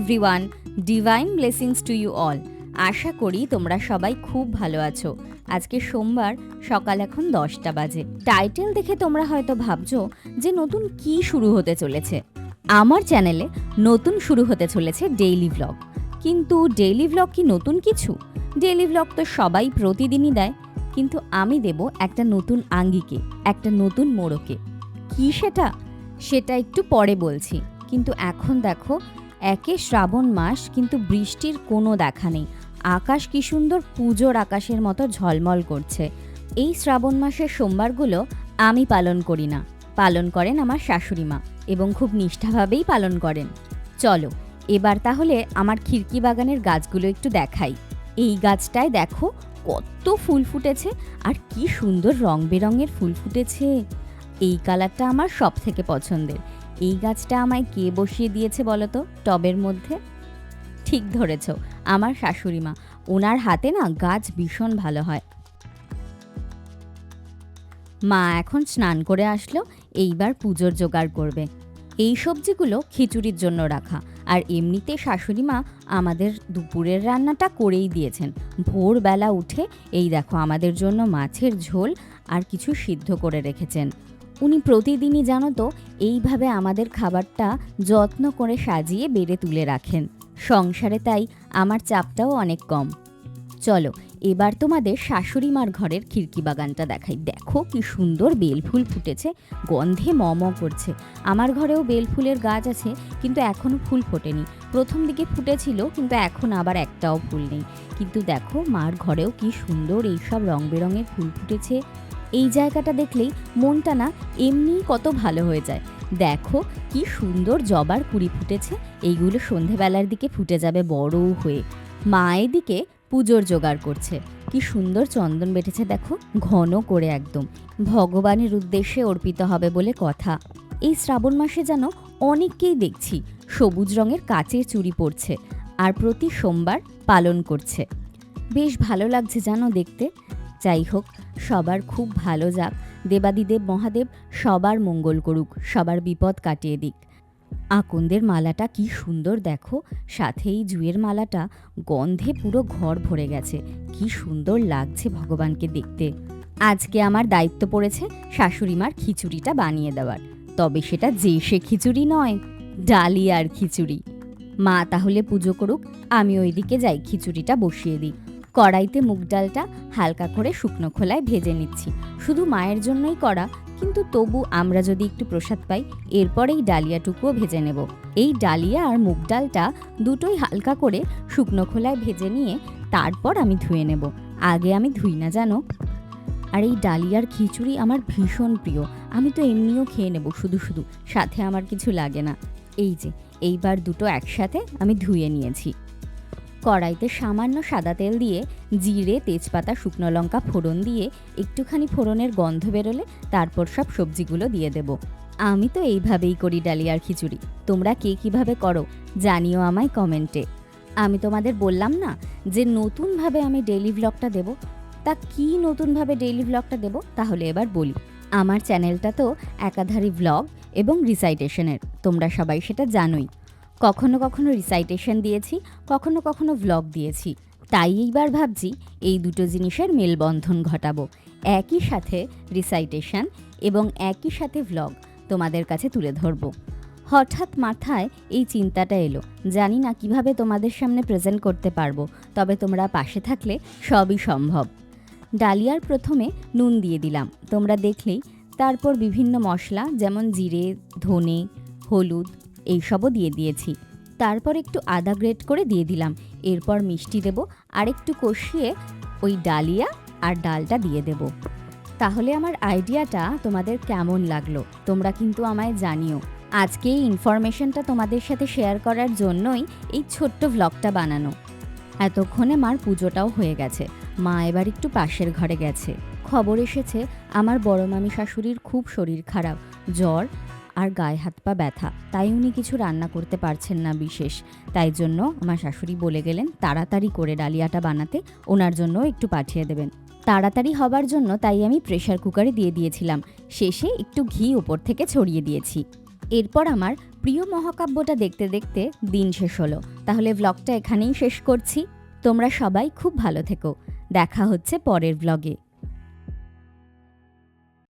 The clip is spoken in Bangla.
Everyone, divine blessings to you all. আশা করি তোমরা সবাই খুব ভালো আছো। আজকে সোমবার, সকাল এখন 10টা বাজে। টাইটেল দেখে তোমরা হয়তো ভাবছো যে নতুন কি শুরু হতে চলেছে। আমার চ্যানেলে নতুন শুরু হতে চলেছে ডেইলি ভ্লগ। কিন্তু ডেইলি ভ্লগ কি নতুন কিছু? ডেইলি ভ্লগ তো সবাই প্রতিদিনই দেয়, কিন্তু আমি দেব একটা নতুন আঙ্গিকে, একটা নতুন মোড়কে। কি সেটা একটু পরে বলছি। কিন্তু এখন দেখো, একে শ্রাবণ মাস, কিন্তু বৃষ্টির কোনো দেখা নেই। আকাশ কি সুন্দর পুজোর আকাশের মতো ঝলমল করছে। এই শ্রাবণ মাসের সোমবারগুলো আমি পালন করি না, পালন করেন আমার শাশুড়ি মা, এবং খুব নিষ্ঠাভাবেই পালন করেন। চলো এবার তাহলে আমার খিড়কি বাগানের গাছগুলো একটু দেখাই। এই গাছটায় দেখো কত ফুল ফুটেছে, আর কি সুন্দর রং বেরঙের ফুল ফুটেছে। এই কালারটা আমার সব থেকে পছন্দের। এই গাছটা আমায় কে বসিয়ে দিয়েছে বলো তো টবের মধ্যে? ঠিক ধরেছ, আমার শাশুড়ি মা। ওনার হাতে না গাছ ভীষণ ভালো হয়। মা এখন স্নান করে আসলো, এইবার পুজোর জোগাড় করবে। এই সবজিগুলো খিচুড়ির জন্য রাখা, আর এমনিতে শাশুড়ি মা আমাদের দুপুরের রান্নাটা করেই দিয়েছেন। ভোরবেলা উঠে এই দেখো আমাদের জন্য মাছের ঝোল আর কিছু সিদ্ধ করে রেখেছেন। উনি প্রতিদিনই জানো তো এইভাবে আমাদের খাবারটা যত্ন করে সাজিয়ে বেড়ে তুলে রাখেন। সংসারে তাই আমার চাপটাও অনেক কম। চলো এবার তোমাদের শাশুড়ি মার ঘরের খিড়কি বাগানটা দেখাই। দেখো কি সুন্দর বেলফুল ফুটেছে, গন্ধে ম করছে। আমার ঘরেও বেলফুলের গাছ আছে, কিন্তু এখনও ফুল ফোটেনি। প্রথম দিকে ফুটেছিল, কিন্তু এখন আবার একটাও ফুল নেই। কিন্তু দেখো মার ঘরেও কি সুন্দর এইসব রং বেরঙের ফুল ফুটেছে। এই জায়গাটা দেখলেই মনটা না এমনিই কত ভালো হয়ে যায়। দেখো কি সুন্দর জবার কুড়ি ফুটেছে, এইগুলো সন্ধেবেলার দিকে ফুটে যাবে বড় হয়ে। মা এদিকে পুজোর জোগাড় করছে। কি সুন্দর চন্দন বেটেছে দেখো, ঘন করে একদম। ভগবানের উদ্দেশ্যে অর্পিত হবে বলে কথা। এই শ্রাবণ মাসে যেন অনেককেই দেখছি সবুজ রঙের কাচের চুড়ি পরছে, আর প্রতি সোমবার পালন করছে। বেশ ভালো লাগছে জানো দেখতে। যাই হোক, সবার খুব ভালো যাক। দেবাদিদেব মহাদেব সবার মঙ্গল করুক, সবার বিপদ কাটিয়ে দিক। আকন্দের মালাটা কি সুন্দর দেখো, সাথে এই জুঁয়ের মালাটা গন্ধে পুরো ঘর ভরে গেছে। কি সুন্দর লাগছে ভগবানকে দেখতে। আজকে আমার দায়িত্ব পড়েছে শাশুড়িমার খিচুড়িটা বানিয়ে দেওয়ার। তবে সেটা যে সে খিচুড়ি নয়, ডালিয়ার খিচুড়ি। মা তাহলে পুজো করুক, আমি ওইদিকে যাই খিচুড়িটা বসিয়ে দিই। কড়াইতে মুগ ডালটা হালকা করে শুকনো খোলায় ভেজে নিচ্ছি। শুধু মায়ের জন্যই করা, কিন্তু তবু আমরা যদি একটু প্রসাদ পাই। এরপর এই ডালিয়াটুকুও ভেজে নেব। এই ডালিয়া আর মুগ ডালটা দুটোই হালকা করে শুকনো খোলায় ভেজে নিয়ে তারপর আমি ধুয়ে নেব। আগে আমি ধুই না জানো। আর এই ডালিয়ার খিচুড়ি আমার ভীষণ প্রিয়। আমি তো এমনিও খেয়ে নেব শুধু শুধু, সাথে আমার কিছু লাগে না। এই যে এইবার দুটো একসাথে আমি ধুয়ে নিয়েছি। কড়াইতে সামান্য সাদা তেল দিয়ে জিরে, তেজপাতা, শুকনো লঙ্কা ফোড়ন দিয়ে একটুখানি ফোড়নের গন্ধ বেরোলে তারপর সব সবজিগুলো দিয়ে দেব। আমি তো এইভাবেই করি ডালিয়ার খিচুড়ি। তোমরা কে কীভাবে করো জানিও আমায় কমেন্টে। আমি তোমাদের বললাম না যে নতুনভাবে আমি ডেইলি ভ্লগটা দেব। তা কি নতুনভাবে ডেইলি ভ্লগটা দেব তাহলে এবার বলি। আমার চ্যানেলটা তো একাধারে ভ্লগ এবং রিসাইটেশনের, তোমরা সবাই সেটা জানোই। কখনো কখনো রিসাইটেশন দিয়েছি, কখনো কখনো ভ্লগ দিয়েছি। তাই এইবার ভাবছি এই দুটো জিনিসের মেলবন্ধন ঘটাবো। একই সাথে রিসাইটেশন এবং একই সাথে ভ্লগ তোমাদের কাছে তুলে ধরবো। হঠাৎ মাথায় এই চিন্তাটা এলো, জানি না কিভাবে তোমাদের সামনে প্রেজেন্ট করতে পারবো, তবে তোমরা পাশে থাকলে সবই সম্ভব। ডালিয়ার প্রথমে নুন দিয়ে দিলাম, তোমরা দেখলেই। তারপর বিভিন্ন মশলা যেমন জিরে, ধনে, হলুদ এইসবও দিয়ে দিয়েছি। তারপর একটু আদা গ্রেট করে দিয়ে দিলাম। এরপর মিষ্টি দেব, আর একটু কষিয়ে ওই ডালিয়া আর ডালটা দিয়ে দেব। তাহলে আমার আইডিয়াটা তোমাদের কেমন লাগলো তোমরা কিন্তু আমায় জানিও। আজকে এই ইনফরমেশনটা তোমাদের সাথে শেয়ার করার জন্যই এই ছোট্ট ভ্লগটা বানানো। এতক্ষণে মার পুজোটাও হয়ে গেছে। মা এবার একটু পাশের ঘরে গেছে। খবর এসেছে আমার বড় মামি শাশুড়ির খুব শরীর খারাপ, জ্বর আর গায়ে হাত পা ব্যথা। তাই উনি কিছু রান্না করতে পারছেন না বিশেষ। তাই জন্য আমার শাশুড়ি বলে গেলেন তাড়াতাড়ি করে ডালিয়াটা বানাতে, ওনার জন্য একটু পাঠিয়ে দেবেন। তাড়াতাড়ি হবার জন্য তাই আমি প্রেশার কুকারে দিয়ে দিয়েছিলাম। শেষে একটু ঘি ওপর থেকে ছড়িয়ে দিয়েছি। এরপর আমার প্রিয় মহাকাব্যটা দেখতে দেখতে দিন শেষ হলো। তাহলে ব্লগটা এখানেই শেষ করছি। তোমরা সবাই খুব ভালো থেকো। দেখা হচ্ছে পরের ব্লগে।